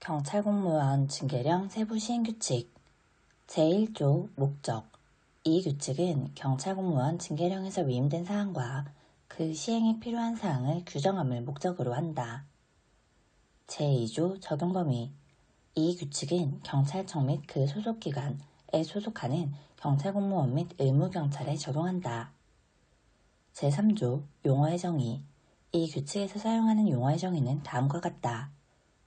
경찰 공무원 징계령 세부 시행규칙 제1조 목적 이 규칙은 경찰 공무원 징계령에서 위임된 사항과 그 시행에 필요한 사항을 규정함을 목적으로 한다. 제2조 적용 범위 이 규칙은 경찰청 및 그 소속기관에 소속하는 경찰 공무원 및 의무경찰에 적용한다. 제3조 용어의 정의 이 규칙에서 사용하는 용어의 정의는 다음과 같다.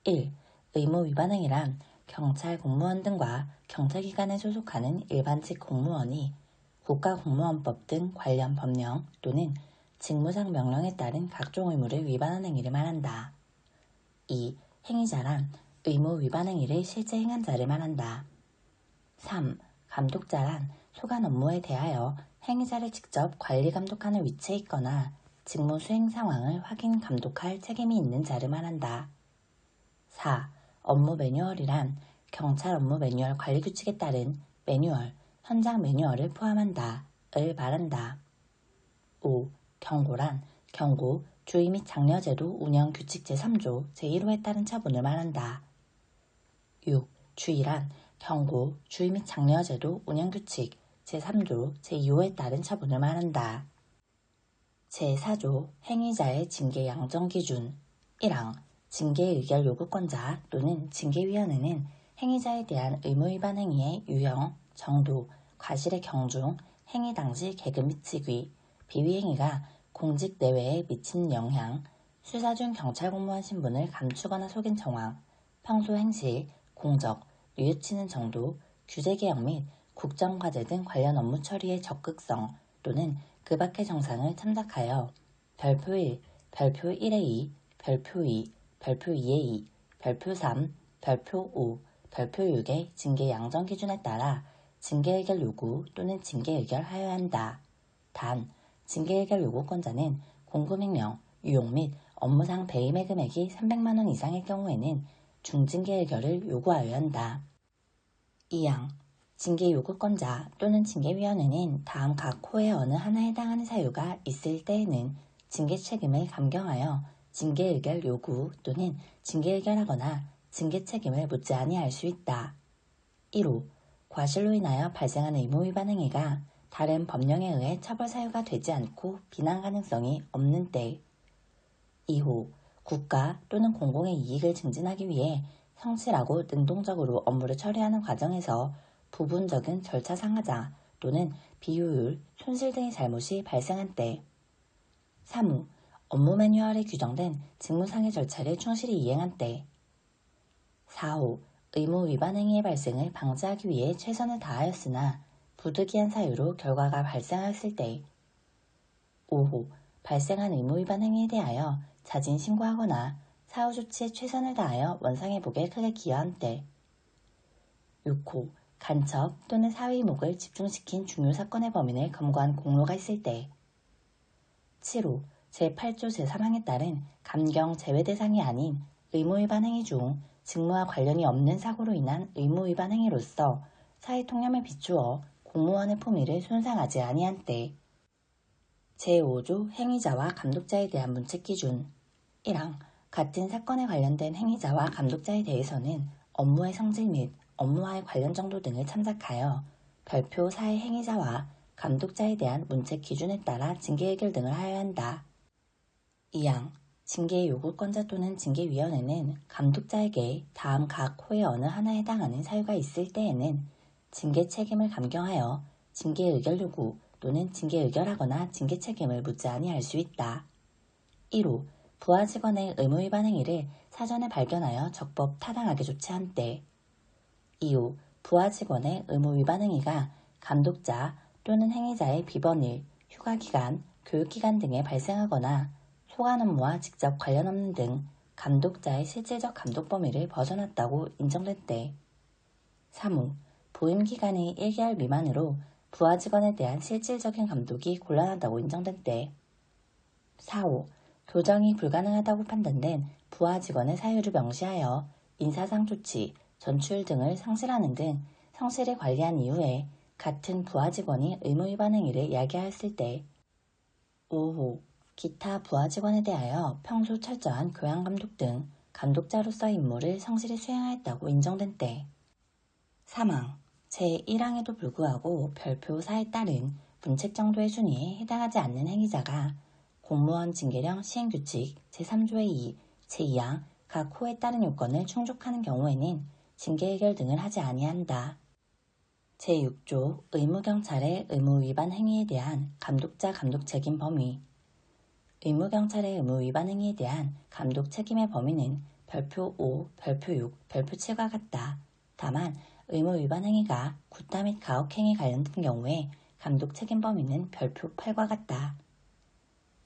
1. 의무 위반 행위란 경찰 공무원 등과 경찰기관에 소속하는 일반직 공무원이 국가공무원법 등 관련 법령 또는 직무상 명령에 따른 각종 의무를 위반한 행위를 말한다. 2. 행위자란 의무 위반 행위를 실제 행한 자를 말한다. 3. 감독자란 소관 업무에 대하여 행위자를 직접 관리 감독하는 위치에 있거나 직무 수행 상황을 확인 감독할 책임이 있는 자를 말한다. 4. 업무 매뉴얼이란 경찰 업무 매뉴얼 관리 규칙에 따른 매뉴얼, 현장 매뉴얼을 포함한다. 을 말한다. 5. 경고란 경고, 주의 및 장려제도 운영 규칙 제3조 제1호에 따른 처분을 말한다. 6. 주의란 경고, 주의 및 장려제도 운영 규칙 제3조 제2호에 따른 처분을 말한다. 제4조 행위자의 징계 양정 기준 1항 징계 의결 요구권자 또는 징계위원회는 행위자에 대한 의무 위반 행위의 유형, 정도, 과실의 경중, 행위 당시 계급 및 직위, 비위 행위가 공직 내외에 미치는 영향, 수사 중 경찰 공무원 신분을 감추거나 속인 정황, 평소 행실, 공적, 뉘우치는 정도, 규제개혁 및 국정과제 등 관련 업무 처리의 적극성 또는 그 밖의 정상을 참작하여 별표 1, 별표 1의 2, 별표 2, 별표 2의 2, 별표 3, 별표 5, 별표 6의 징계 양정 기준에 따라 징계 의결 요구 또는 징계 의결하여야 한다. 단, 징계 의결 요구권자는 공금횡령, 유용 및 업무상 배임의 금액이 300만 원 이상의 경우에는 중징계 의결을 요구하여야 한다. 2항 징계 요구권자 또는 징계위원회는 다음 각 호의 어느 하나에 해당하는 사유가 있을 때에는 징계 책임을 감경하여 징계 의결 요구 또는 징계 의결하거나 징계 책임을 묻지 아니할 수 있다. 1호 과실로 인하여 발생한 의무 위반 행위가 다른 법령에 의해 처벌 사유가 되지 않고 비난 가능성이 없는 때. 2호 국가 또는 공공의 이익을 증진하기 위해 성실하고 능동적으로 업무를 처리하는 과정에서 부분적인 절차 상하자 또는 비효율, 손실 등의 잘못이 발생한 때. 3호 업무 매뉴얼에 규정된 직무상의 절차를 충실히 이행한 때. 4호 의무 위반 행위의 발생을 방지하기 위해 최선을 다하였으나 부득이한 사유로 결과가 발생하였을 때. 5호 발생한 의무 위반 행위에 대하여 자진 신고하거나 사후 조치에 최선을 다하여 원상회복에 크게 기여한 때. 6호 간첩 또는 사회이목을 집중시킨 중요 사건의 범인을 검거한 공로가 있을 때. 7호 제8조 제3항에 따른 감경 제외 대상이 아닌 의무 위반 행위 중 직무와 관련이 없는 사고로 인한 의무 위반 행위로서 사회 통념에 비추어 공무원의 품위를 손상하지 아니한 때. 제5조 행위자와 감독자에 대한 문책 기준 1항 같은 사건에 관련된 행위자와 감독자에 대해서는 업무의 성질 및 업무와의 관련 정도 등을 참작하여 별표 4의 행위자와 감독자에 대한 문책 기준에 따라 징계 의결 등을 하여야 한다. 2항 징계 요구권자 또는 징계위원회는 감독자에게 다음 각 호의 어느 하나에 해당하는 사유가 있을 때에는 징계 책임을 감경하여 징계 의결 요구 또는 징계 의결하거나 징계 책임을 묻지 아니할 수 있다. 1호 부하 직원의 의무 위반 행위를 사전에 발견하여 적법 타당하게 조치한 때. 2호 부하 직원의 의무 위반 행위가 감독자 또는 행위자의 비번일, 휴가기간, 교육기간 등에 발생하거나 소관 업무와 직접 관련 없는 등 감독자의 실질적 감독 범위를 벗어났다고 인정된 때. 3호 보임기간이 1개월 미만으로 부하 직원에 대한 실질적인 감독이 곤란하다고 인정된 때. 4호 교정이 불가능하다고 판단된 부하 직원의 사유를 명시하여 인사상 조치, 전출 등을 상실하는 등 성실히 관리한 이후에 같은 부하 직원이 의무 위반 행위를 야기하였을 때. 5호 기타 부하 직원에 대하여 평소 철저한 교양 감독 등 감독자로서의 임무를 성실히 수행하였다고 인정된 때. 사망. 제1항에도 불구하고 별표 4에 따른 문책 정도의 순위에 해당하지 않는 행위자가 공무원 징계령 시행규칙 제3조의 2, 제2항 각 호에 따른 요건을 충족하는 경우에는 징계 해결 등을 하지 아니한다. 제6조 의무경찰의 의무위반 행위에 대한 감독자 감독 책임 범위. 의무경찰의 의무위반 행위에 대한 감독 책임의 범위는 별표 5, 별표 6, 별표 7과 같다. 다만 의무위반 행위가 구타 및 가혹행위 관련된 경우에 감독 책임 범위는 별표 8과 같다.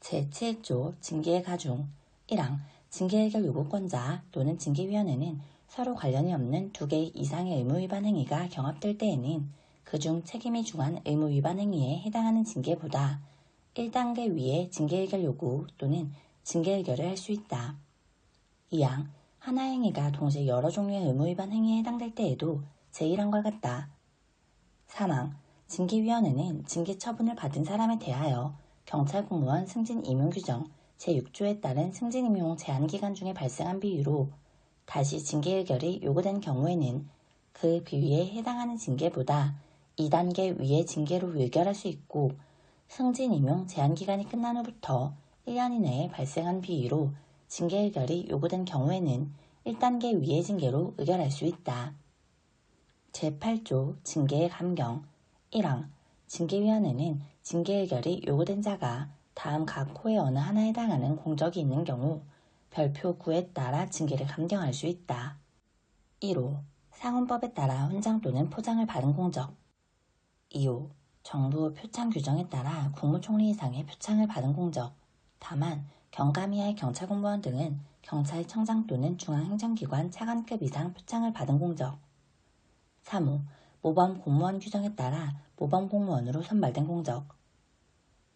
제7조 징계의 가중. 1항 징계해결 요구권자 또는 징계위원회는 서로 관련이 없는 2개 이상의 의무위반 행위가 경합될 때에는 그중 책임이 중한 의무위반 행위에 해당하는 징계보다 1단계 위의 징계해결 요구 또는 징계해결을 할 수 있다. 2항 하나의 행위가 동시에 여러 종류의 의무위반 행위에 해당될 때에도 제1항과 같다. 3항 징계위원회는 징계 처분을 받은 사람에 대하여 경찰 공무원 승진 임용 규정 제6조에 따른 승진 임용 제한기간 중에 발생한 비위로 다시 징계 의결이 요구된 경우에는 그 비위에 해당하는 징계보다 2단계 위의 징계로 의결할 수 있고 승진 임용 제한기간이 끝난 후부터 1년 이내에 발생한 비위로 징계 의결이 요구된 경우에는 1단계 위의 징계로 의결할 수 있다. 제8조 징계의 감경. 1항 징계위원회는 징계 의결이 요구된 자가 다음 각 호의 어느 하나에 해당하는 공적이 있는 경우 별표 9에 따라 징계를 감경할 수 있다. 1호 상훈법에 따라 훈장 또는 포장을 받은 공적. 2호 정부 표창 규정에 따라 국무총리 이상의 표창을 받은 공적. 다만 경감 이하의 경찰 공무원 등은 경찰청장 또는 중앙행정기관 차관급 이상 표창을 받은 공적. 3호 모범 공무원 규정에 따라 모범 공무원으로 선발된 공적.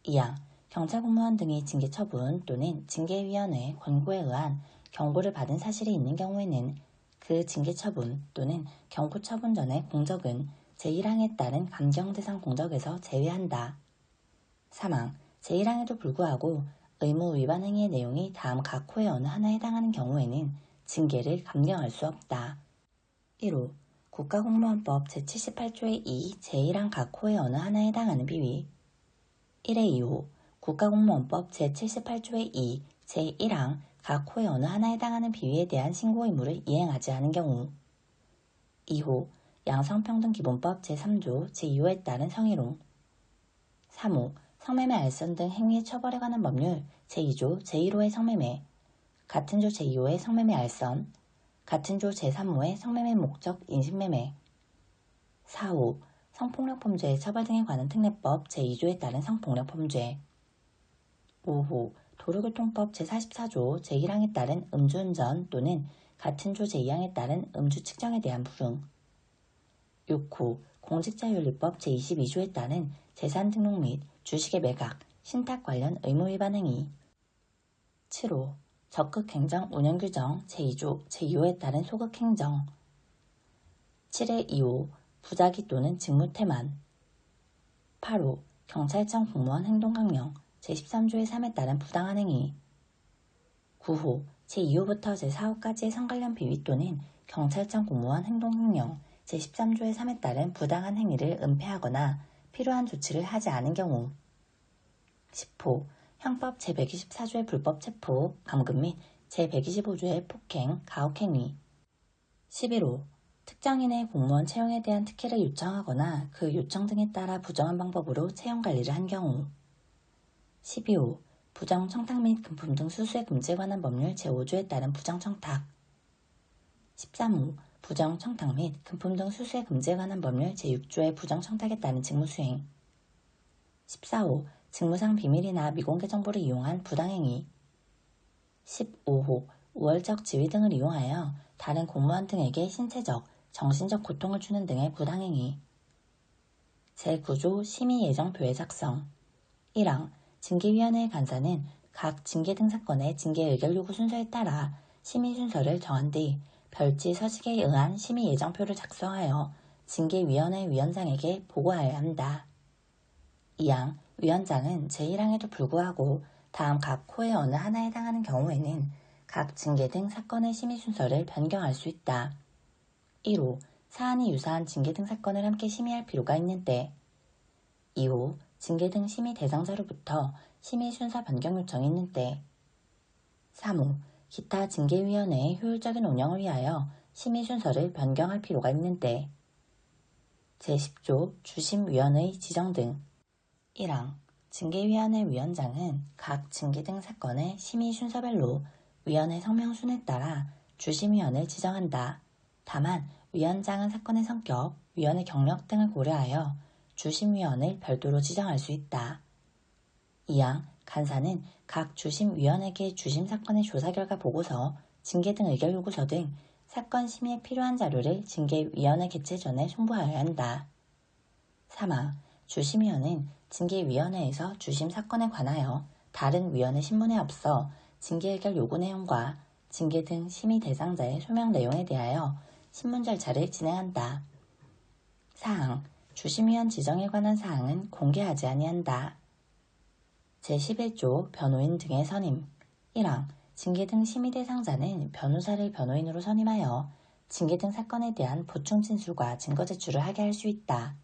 2항 경찰 공무원 등이 징계 처분 또는 징계위원회 권고에 의한 경고를 받은 사실이 있는 경우에는 그 징계 처분 또는 경고 처분 전의 공적은 제1항에 따른 감경 대상 공적에서 제외한다. 3항 제1항에도 불구하고 의무 위반 행위의 내용이 다음 각 호의 어느 하나에 해당하는 경우에는 징계를 감경할 수 없다. 1호 국가공무원법 제78조의 2 제1항 각 호의 어느 하나에 해당하는 비위. 1의 2호 국가공무원법 제78조의 2 제1항 각 호의 어느 하나에 해당하는 비위에 대한 신고 의무를 이행하지 않은 경우. 2호 양성평등기본법 제3조 제2호에 따른 성희롱. 3호 성매매 알선 등 행위의 처벌에 관한 법률 제2조 제1호의 성매매, 같은 조 제2호의 성매매 알선, 같은 조 제3호의 성매매 목적 인신매매. 4호 성폭력범죄의 처벌 등에 관한 특례법 제2조에 따른 성폭력범죄. 5호 도로교통법 제44조 제1항에 따른 음주운전 또는 같은 조 제2항에 따른 음주 측정에 대한 불응. 6호 공직자윤리법 제22조에 따른 재산 등록 및 주식의 매각, 신탁 관련 의무 위반 행위. 7호 적극행정 운영규정 제2조 제2호에 따른 소극행정. 7의 2호 부작위 또는 직무태만. 8호 경찰청 공무원 행동강령 제13조의 3에 따른 부당한 행위. 9호 제2호부터 제4호까지의 성관련 비위 또는 경찰청 공무원 행동강령 제13조의 3에 따른 부당한 행위를 은폐하거나 필요한 조치를 하지 않은 경우. 10호 형법 제124조의 불법 체포, 감금 및 제125조의 폭행, 가혹행위. 11호 특정인의 공무원 채용에 대한 특혜를 요청하거나 그 요청 등에 따라 부정한 방법으로 채용 관리를 한 경우. 12호 부정청탁 및 금품 등 수수의 금지에 관한 법률 제5조에 따른 부정청탁. 13호 부정청탁 및 금품 등 수수의 금지에 관한 법률 제6조의 부정청탁에 따른 직무수행. 14호 직무상 비밀이나 미공개 정보를 이용한 부당행위. 15호 우월적 지위 등을 이용하여 다른 공무원 등에게 신체적, 정신적 고통을 주는 등의 부당행위. 제9조 심의예정표의 작성. 1항 징계위원회의 간사는 각 징계 등 사건의 징계 의결 요구 순서에 따라 심의 순서를 정한 뒤 별지 서식에 의한 심의예정표를 작성하여 징계위원회 위원장에게 보고하여야 한다. 2항 위원장은 제1항에도 불구하고 다음 각 호의 어느 하나에 해당하는 경우에는 각 징계 등 사건의 심의 순서를 변경할 수 있다. 1호, 사안이 유사한 징계 등 사건을 함께 심의할 필요가 있는 때. 2호, 징계 등 심의 대상자로부터 심의 순서 변경 요청이 있는 때. 3호, 기타 징계위원회의 효율적인 운영을 위하여 심의 순서를 변경할 필요가 있는 때. 제10조 주심위원의 지정 등. 1항, 징계위원회 위원장은 각 징계 등 사건의 심의 순서별로 위원회 성명순에 따라 주심위원을 지정한다. 다만 위원장은 사건의 성격, 위원의 경력 등을 고려하여 주심위원을 별도로 지정할 수 있다. 2항, 간사는 각 주심위원에게 주심 사건의 조사 결과 보고서, 징계 등 의결 요구서 등 사건 심의에 필요한 자료를 징계위원회 개최 전에 송부하여야 한다. 3항, 주심위원은 징계위원회에서 주심 사건에 관하여 다른 위원회 신문에 앞서 징계 의결 요구 내용과 징계 등 심의 대상자의 소명 내용에 대하여 신문 절차를 진행한다. 4항, 주심위원 지정에 관한 사항은 공개하지 아니한다. 제11조 변호인 등의 선임. 1항, 징계 등 심의 대상자는 변호사를 변호인으로 선임하여 징계 등 사건에 대한 보충 진술과 증거 제출을 하게 할 수 있다.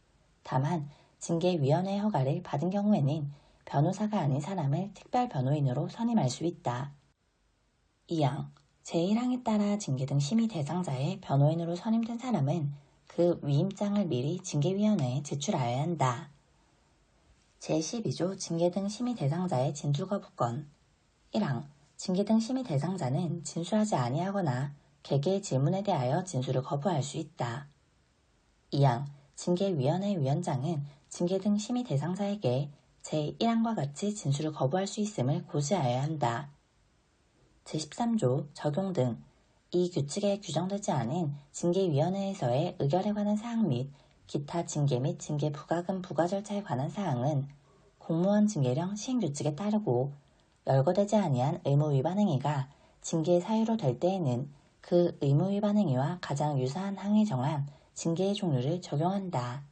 다만 징계위원회의 허가를 받은 경우에는 변호사가 아닌 사람을 특별 변호인으로 선임할 수 있다. 2항, 제1항에 따라 징계 등 심의 대상자의 변호인으로 선임된 사람은 그 위임장을 미리 징계위원회에 제출하여야 한다. 제12조 징계 등 심의 대상자의 진술 거부권. 1항, 징계 등 심의 대상자는 진술하지 아니하거나 개개의 질문에 대하여 진술을 거부할 수 있다. 2항, 징계위원회 위원장은 징계 등 심의 대상자에게 제1항과 같이 진술을 거부할 수 있음을 고시하여야 한다. 제13조 적용 등. 이 규칙에 규정되지 않은 징계위원회에서의 의결에 관한 사항 및 기타 징계 및 징계 부과금 부과 절차에 관한 사항은 공무원 징계령 시행규칙에 따르고, 열거되지 아니한 의무 위반 행위가 징계의 사유로 될 때에는 그 의무 위반 행위와 가장 유사한 항에 정한 징계의 종류를 적용한다.